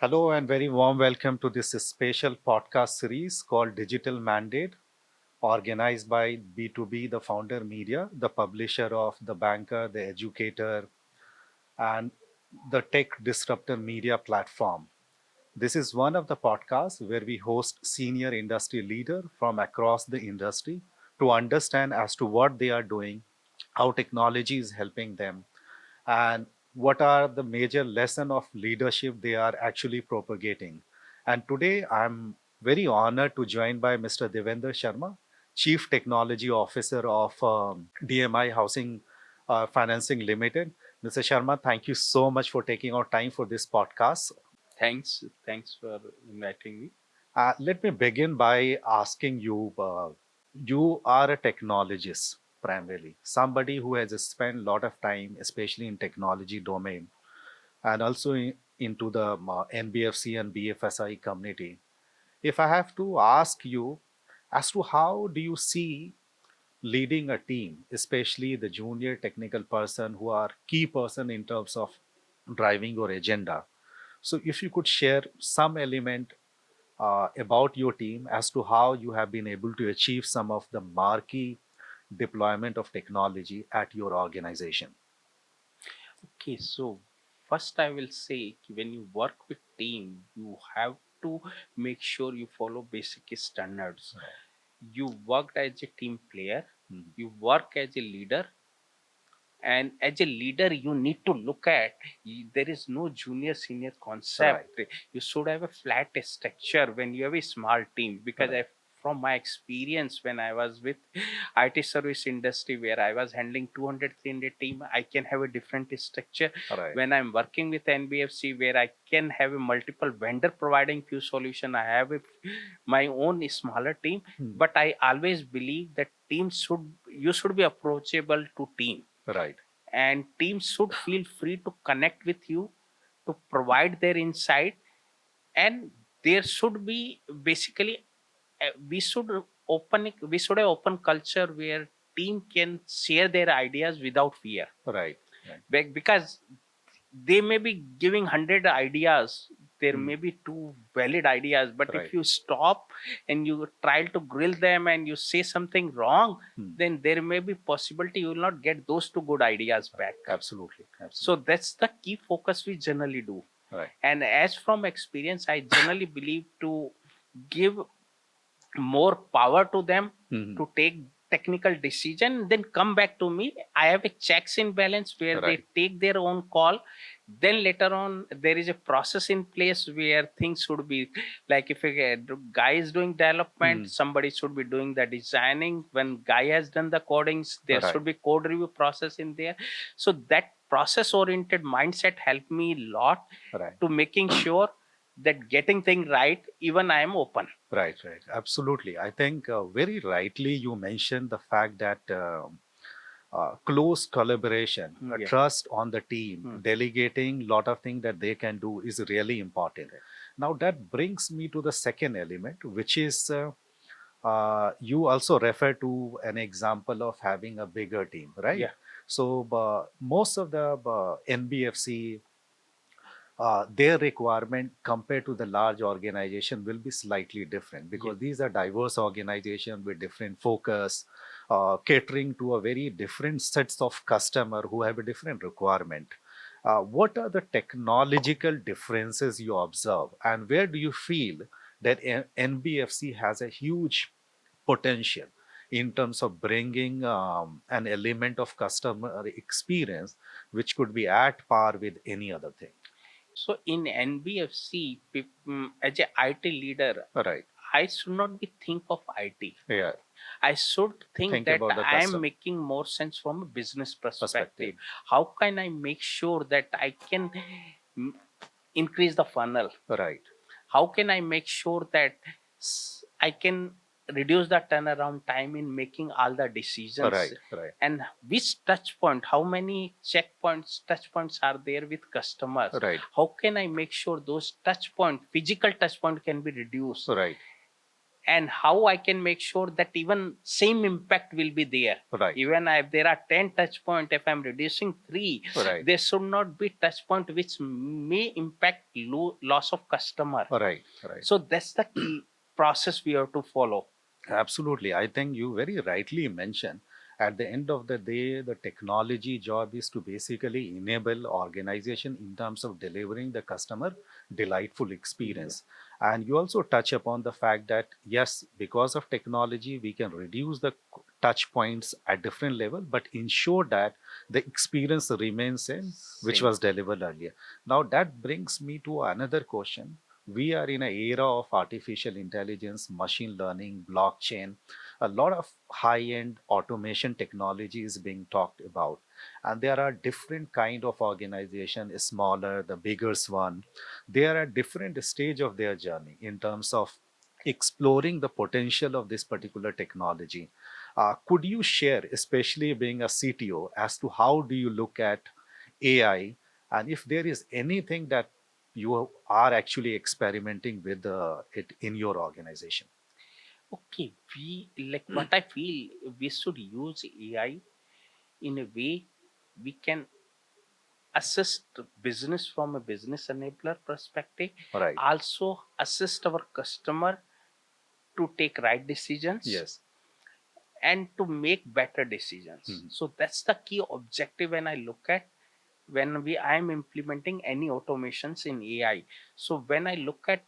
Hello and very warm welcome to this special podcast series called Digital Mandate, organized by B2B, the founder media, the publisher of The Banker, The Educator, and the Tech Disruptor Media platform. This is one of the podcasts where we host senior industry leaders from across the industry to understand as to what they are doing, how technology is helping them, and what are the major lesson of leadership they are actually propagating. And today I'm very honored to join by Mr. Devendra Sharma, Chief Technology Officer of DMI Housing Financing Limited. Mr. Sharma, thank you so much for taking our time for this podcast. Thanks for inviting me. Let me begin by asking you, you are a technologist primarily, somebody who has spent a lot of time, especially in technology domain, and also into the NBFC and BFSI community. If I have to ask you as to how do you see leading a team, especially the junior technical person who are key person in terms of driving your agenda. So if you could share some element about your team as to how you have been able to achieve some of the marquee deployment of technology at your organization. Okay, so first I will say when you work with team, you have to make sure you follow basic standards. You worked as a team player, Mhm. you work as a leader, and as a leader you need to look at there is no junior senior Right, concept. You should have a flat structure when you have a small team, because right, I, from my experience when I was with IT service industry where I was handling 200 300 team, I can have a different structure. right. When I'm working with NBFC where I can have a multiple vendor providing few solution, I have a, my own smaller team. Hmm. But I always believe that teams should, you should be approachable to team, Right, and teams should feel free to connect with you to provide their insight. And there should be basically we should have open culture where team can share their ideas without fear. right, right. Because they may be giving 100 ideas, there Hmm. may be two valid ideas, but if Right. you stop and you try to grill them and you say something wrong, Hmm. then there may be possibility you will not get those two good ideas back. Absolutely, So absolutely. that's the key focus we generally do. Right, And as from experience, I generally believe to give more power to them hmm, to take technical decision, then come back to me. I have a checks in balance where they right, take their own call. Then later on there is a process in place where things should be like, if a guy is doing development, hmm, somebody should be doing the designing. When guy has done the codings, there right, should be code review process in there. So that process oriented mindset helped me a lot right, to making sure that getting thing right, even I am open. right, right. Absolutely. I think very rightly you mentioned the fact that close collaboration, Yeah. trust on the team, Hmm. delegating lot of things that they can do is really important. Correct. Now that brings me to the second element, which is you also refer to an example of having a bigger team, right? Yeah. So most of the NBFC, their requirement compared to the large organization will be slightly different Yes. because these are diverse organizations with different focus, catering to a very different sets of customer who have a different requirement. What are the technological differences you observe, and where do you feel that NBFC has a huge potential in terms of bringing an element of customer experience which could be at par with any other thing? So in NBFC, as a IT leader, Right. I should not be think of IT. Yeah. I should think Think that about the I am custom making more sense from a business perspective. perspective. How can I make sure that I can mm, increase the funnel? Right. How can I make sure that I can reduce the turnaround time in making all the decisions? Right. Right. And which touch point, how many checkpoints, touch points are there with customers? Right. How can I make sure those touch point, physical touch point can be reduced? Right. and how I can make sure that even same impact will be there. Right. Even if there are 10 touch point, if I'm reducing 3, Right. there should not be touch point which may impact loss of customer. Right. Right. So that's the key process we have to follow. Absolutely. I think you very rightly mentioned at the end of the day, the technology job is to basically enable organization in terms of delivering the customer delightful experience. And you also touch upon the fact that, yes, because of technology, we can reduce the touch points at different level, but ensure that the experience remains same, which Same. was delivered earlier. Now, that brings me to another question. We are in an era of artificial intelligence, machine learning, blockchain. A lot of high-end automation technology is being talked about, and there are different kind of organization, smaller, the biggest one. They are at different stage of their journey in terms of exploring the potential of this particular technology. Could you share, especially being a CTO, as to how do you look at AI, and if there is anything that you are actually experimenting with it in your organization? Okay, we like what I feel we should use AI in a way we can assist business from a business enabler perspective, Right. also assist our customer to take right decisions Yes. and to make better decisions. Mhm. So that's the key objective when I look at when we I am implementing any automations in AI. So when I look at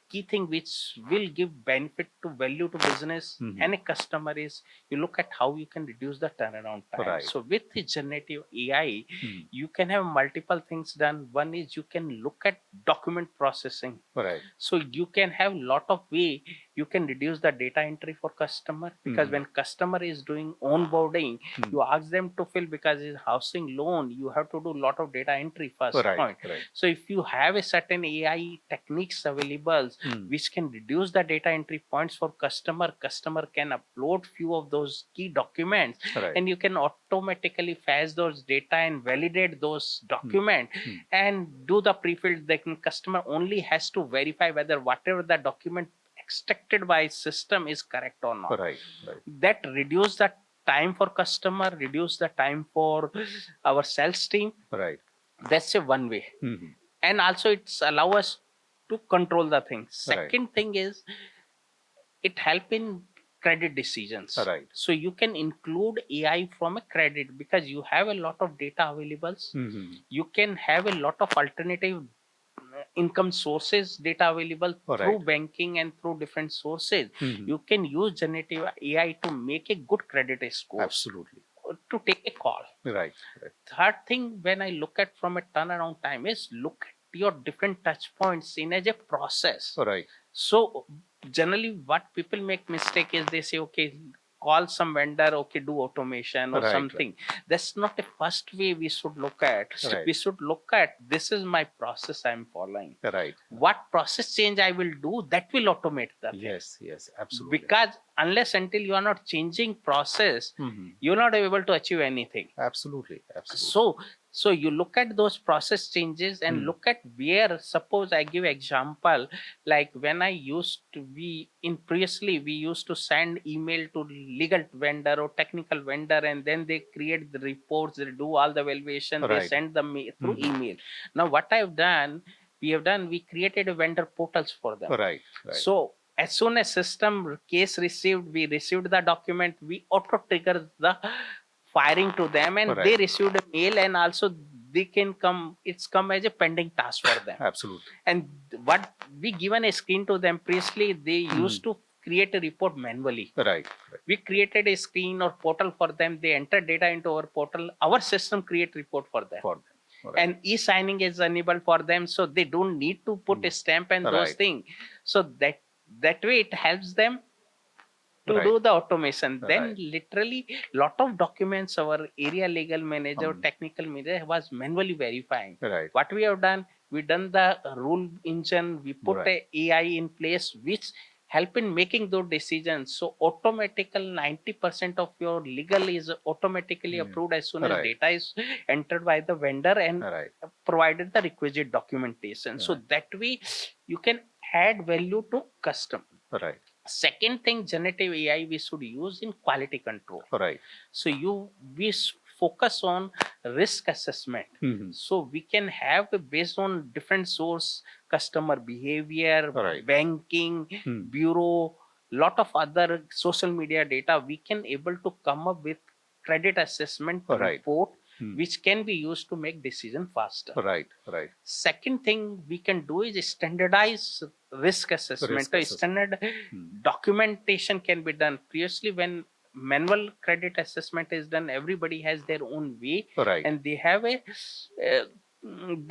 key thing which will give benefit to value to business Mhm. and a customer is you look at how you can reduce the turnaround time. Right. So with the generative AI, Mhm. you can have multiple things done. One is you can look at document processing. Right. So you can have lot of way you can reduce the data entry for customer, because when customer is doing onboarding, you ask them to fill, because it's housing loan, you have to do lot of data entry first Right. point. Right. So if you have a certain AI techniques available which can reduce the data entry points for customer can upload few of those key documents, Right. and you can automatically fetch those data and validate those document and do the pre-filled. The customer only has to verify whether whatever the document extracted by system is correct or not. Right. Right. That reduce the time for customer, reduce the time for our sales team. Right. That's a one way. Mhm. And also it's allow us to control the thing. Right. Second thing is it help in credit decisions. Right. So you can include AI from a credit, because you have a lot of data available. Mhm. You can have a lot of alternative income sources data available through Right. banking and through different sources. Mhm. You can use generative AI to make a good credit score, Absolutely. to take a call. Right. Right. Third thing, when I look at from a turnaround time, is look at your different touch points in as a process. Right. So generally what people make mistake is they say, okay, call some vendor, okay, do automation or Right. something. That's not the first way we should look at. Right. We should look at, this is my process I'm following. Right. What process change I will do, that will automate the thing. Yes. Yes. Absolutely. Because unless until you are not changing process, you're not able to achieve anything. Absolutely. Absolutely. So you look at those process changes and look at where, suppose I give example, like when I used to be in previously, we used to send email to legal vendor or technical vendor, and then they create the reports, they do all the evaluation, they Right. send them through email. Now what we created a vendor portals for them. Right. Right. So as soon as system case received, we received the document, we auto trigger the firing to them, and they Right. received a mail, and also they can come, it's come as a pending task for them. Absolutely. And what we given a screen to them previously, they used to create a report manually. Right. Right. We created a screen or portal for them, they enter data into our portal, our system create report for them. For them. Right. And e-signing is enabled for them, so they don't need to put a stamp and those Right. things. So that way it helps them to Right. do the automation. Then Right. literally lot of documents our area legal manager, technical manager was manually verifying. Right. What we have done, we done the rule engine, we put Right. a AI in place which help in making those decisions. So automatical 90% of your legal is automatically approved as soon as Right. data is entered by the vendor and Right. provided the requisite documentation. So that way you can add value to customer. Right. Second thing, generative AI we should use in quality control. Right. So focus on risk assessment. So we can have based on different source, customer behavior, Right. banking, bureau, lot of other social media data. We can able to come up with credit assessment Right. report, which can be used to make decision faster. Right. Right. Second thing we can do is standardize risk assessment. Risk assessment. Standard documentation can be done. Previously, when manual credit assessment is done, everybody has their own way, Right. and they have a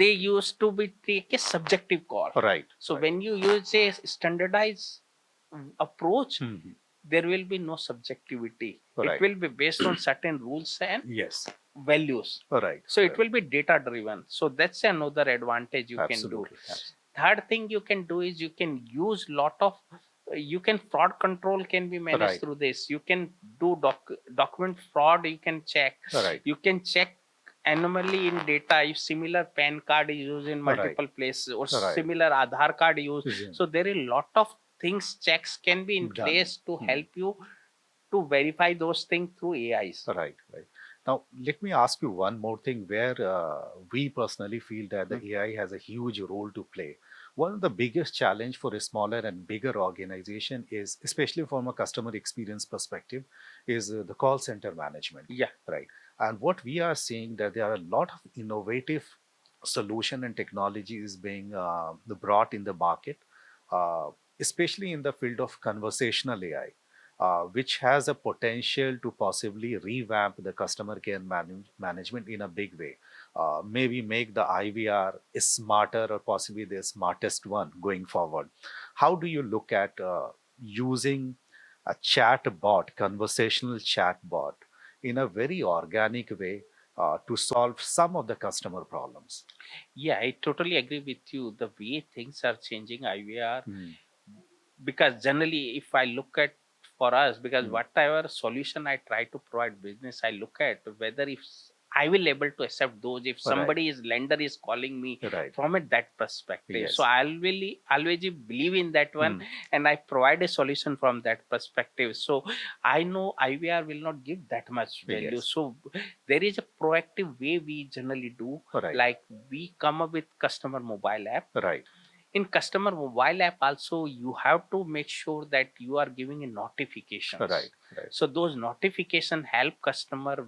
they used to be take a subjective call. Right. So Right. when you use a standardized approach, there will be no subjectivity. Right. It will be based on certain rules and Yes. values. Right. So it Right. will be data driven. So that's another advantage you can do. Absolutely. Third thing you can do is you can use lot of you can fraud control can be managed Right. through this. You can do document fraud. You can check. Right. You can check anomaly in data if similar PAN card is used in multiple places or Right. similar Aadhaar card used. So there are a lot of things checks can be in Done. place to help you to verify those things through AIs. Right. Right. Now, let me ask you one more thing where we personally feel that the AI has a huge role to play. One of the biggest challenge for a smaller and bigger organization is, especially from a customer experience perspective, is the call center management. Yeah. Right. And what we are seeing that there are a lot of innovative solution and technology is being brought in the market, especially in the field of conversational AI, which has a potential to possibly revamp the customer care management in a big way. Maybe make the IVR smarter or possibly the smartest one going forward. How do you look at using a chat bot, conversational chat bot, in a very organic way to solve some of the customer problems? Yeah, I totally agree with you. The way things are changing, IVR, because generally, if I look at for us, because whatever solution I try to provide business, I look at whether if I will able to accept those. If somebody is lender is calling me from that perspective, Yes. so I'll really always believe in that one, and I provide a solution from that perspective. So I know IVR will not give that much value. Yes. So there is a proactive way we generally do, like we come up with customer mobile app. Right. In customer mobile app also you have to make sure that you are giving a notifications. Right. So those notification help customer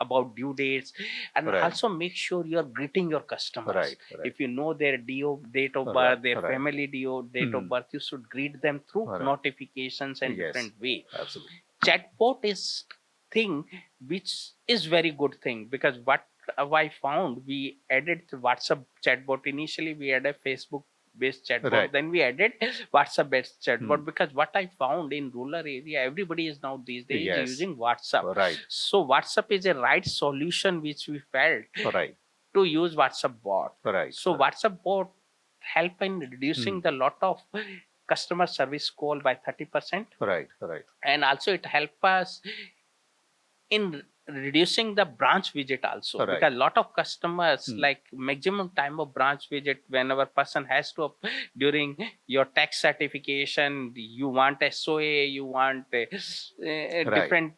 about due dates, and also make sure you are greeting your customers. If you know their date of birth, their family date of birth, you should greet them through notifications and different way. Absolutely. Chatbot is thing which is very good thing, because what I found, we added the WhatsApp chatbot. Initially we had a Facebook based chatbot, then we added WhatsApp based chatbot, because what I found in rural area, everybody is now these days using WhatsApp. So WhatsApp is a right solution which we felt to use WhatsApp bot. So WhatsApp bot help in reducing the lot of customer service call by 30%. And also it help us in reducing the branch visit also, because a lot of customers like maximum time of branch visit whenever person has to during your tax certification, you want SOA, you want different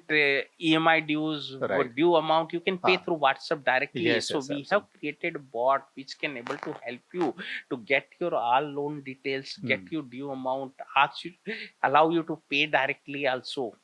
EMI dues or due amount, you can pay through WhatsApp directly. So we have created a bot which can able to help you to get your all loan details, get your due amount, ask you, allow you to pay directly also.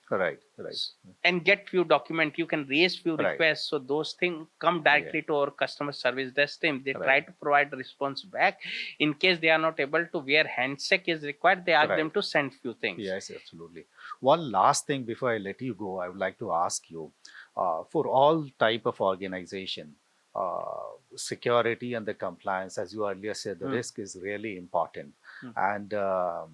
And get few document, you can raise few requests. So those things come directly to our customer service desk team. They try to provide response back. In case they are not able to, where handshake is required, they ask them to send few things. Yes, absolutely. One last thing before I let you go, I would like to ask you, for all type of organization, security and the compliance, as you earlier said, the risk is really important. And uh,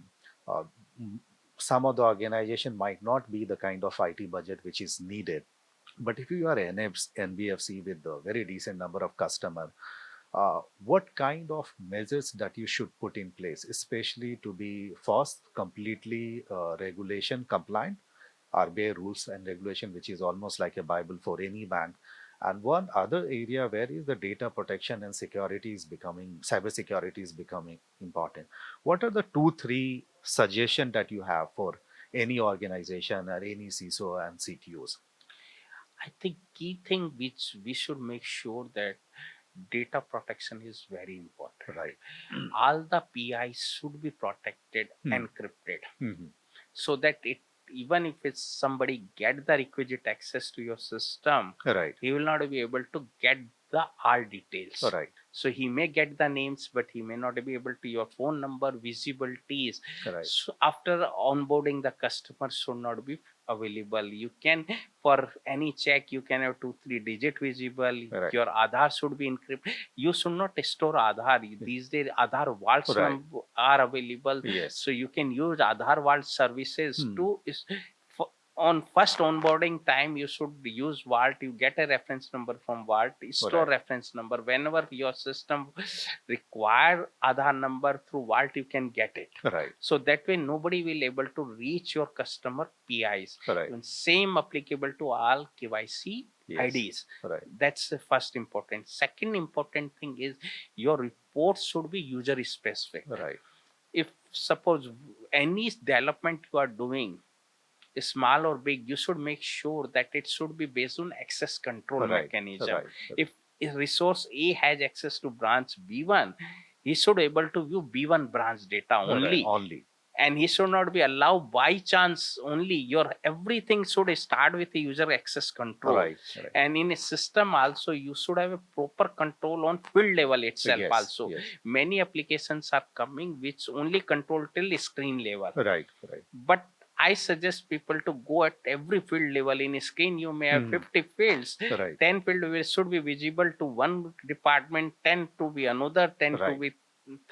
some of the organization might not be the kind of IT budget which is needed. But if you are an NBFC with a very decent number of customers, what kind of measures that you should put in place, especially to be first completely regulation compliant, RBI rules and regulation, which is almost like a Bible for any bank, And one other area where is the data protection and security is becoming, cybersecurity is becoming important. What are the 2, 3 suggestions that you have for any organization or any CISO and CTOs? I think key thing which we should make sure that data protection is very important. Right. All the PIs should be protected, Hmm. encrypted, Mhm. so that it, even if it's somebody get the requisite access to your system, Right. he will not be able to get the all details. Right. So he may get the names, but he may not be able to your phone number, visibilities. Right. So after onboarding, the customer should not be available. You can, for any check, you can have 2 3 digit visible. Right. Your Aadhaar should be encrypted. You should not store Aadhaar. These days Aadhaar vaults Right. are available. Yes. So you can use Aadhaar vault services Hmm. to on first onboarding time. You should use vault. You get a reference number from vault, store Right. reference number. Whenever your system require Aadhaar number through vault, you can get it. Right. So that way nobody will able to reach your customer PIs. Right. Even same applicable to all KYC Yes. IDs. Right. That's the first important. Second important thing is your reports should be user specific. Right. If suppose any development you are doing, small or big, you should make sure that it should be based on access control Right. mechanism. Right. If resource A has access to branch B1, he should able to view B1 branch data Right. only. Only. And he should not be allowed by chance only. Your everything should start with the user access control. Right. Right. And in a system also, you should have a proper control on field level itself. Yes. Also, Yes. many applications are coming which only control till screen level. Right. Right. But I suggest people to go at every field level. In a screen, you may have 50 fields. Right. 10 field should be visible to one department, 10 to be another, 10 to Right. be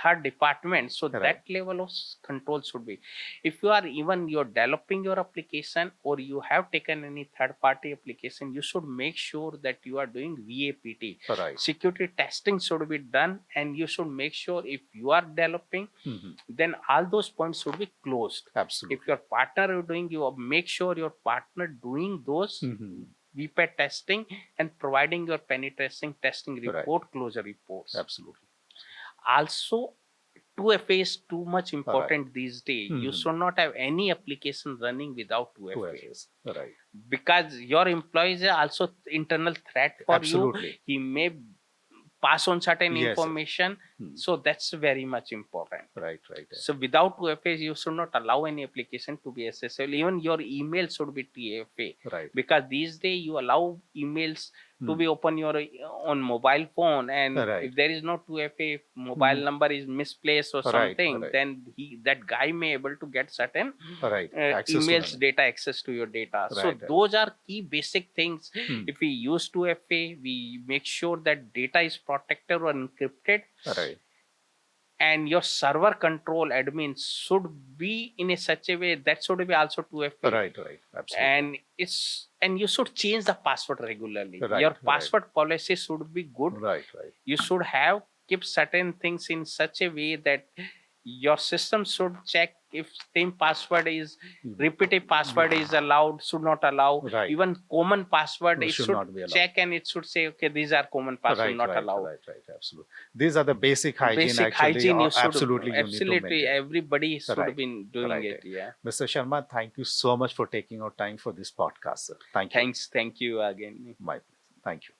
third department. So Right. that level of control should be. If you are even you're developing your application or you have taken any third party application, you should make sure that you are doing VAPT. Right. Security testing should be done, and you should make sure if you are developing, Mhm. then all those points should be closed. Absolutely. If your partner is doing, you make sure your partner doing those Mhm. VPAT testing and providing your penetration testing Right. report, closure reports. Absolutely. Also, 2FA is too much important these days. You Mhm. should not have any application running without 2FA. 2FAs. Right. Because your employees are also internal threat for Absolutely. you. He may pass on certain Yes, yes. information. Hmm. So that's very much important. Right. Right. So without 2FAs, you should not allow any application to be accessible. Even your email should be TFA. Right. Because these days you allow emails to be open your on mobile phone, and Right. if there is no 2FA, mobile number is misplaced or Right, something, right. then that guy may able to get certain Right. Access to emails, them. data, access to your data. So Right, right. those are key basic things. Hmm. If we use 2FA, we make sure that data is protected or encrypted. Right. And your server control admin should be in a such a way that should be also 2FA. Right. Right. Absolutely. And you should change the password regularly. Right, Your right. password policy should be good. Right. Right. You should have keep certain things in such a way that your system should check if same password is repeated password is allowed, should not allow. Right. Even common password, it Should should not be allowed. check, and it should say, okay, these are common password, Right. not Right. allowed. Right. Right. Absolutely. These are the basic hygiene. Basic actually, hygiene you should absolutely. You need to absolutely maintain. everybody should Right. have been doing Right. it. Yeah. Mr. Sharma, thank you so much for taking our time for this podcast, sir. Thank you. Thank you again. My pleasure. Thank you.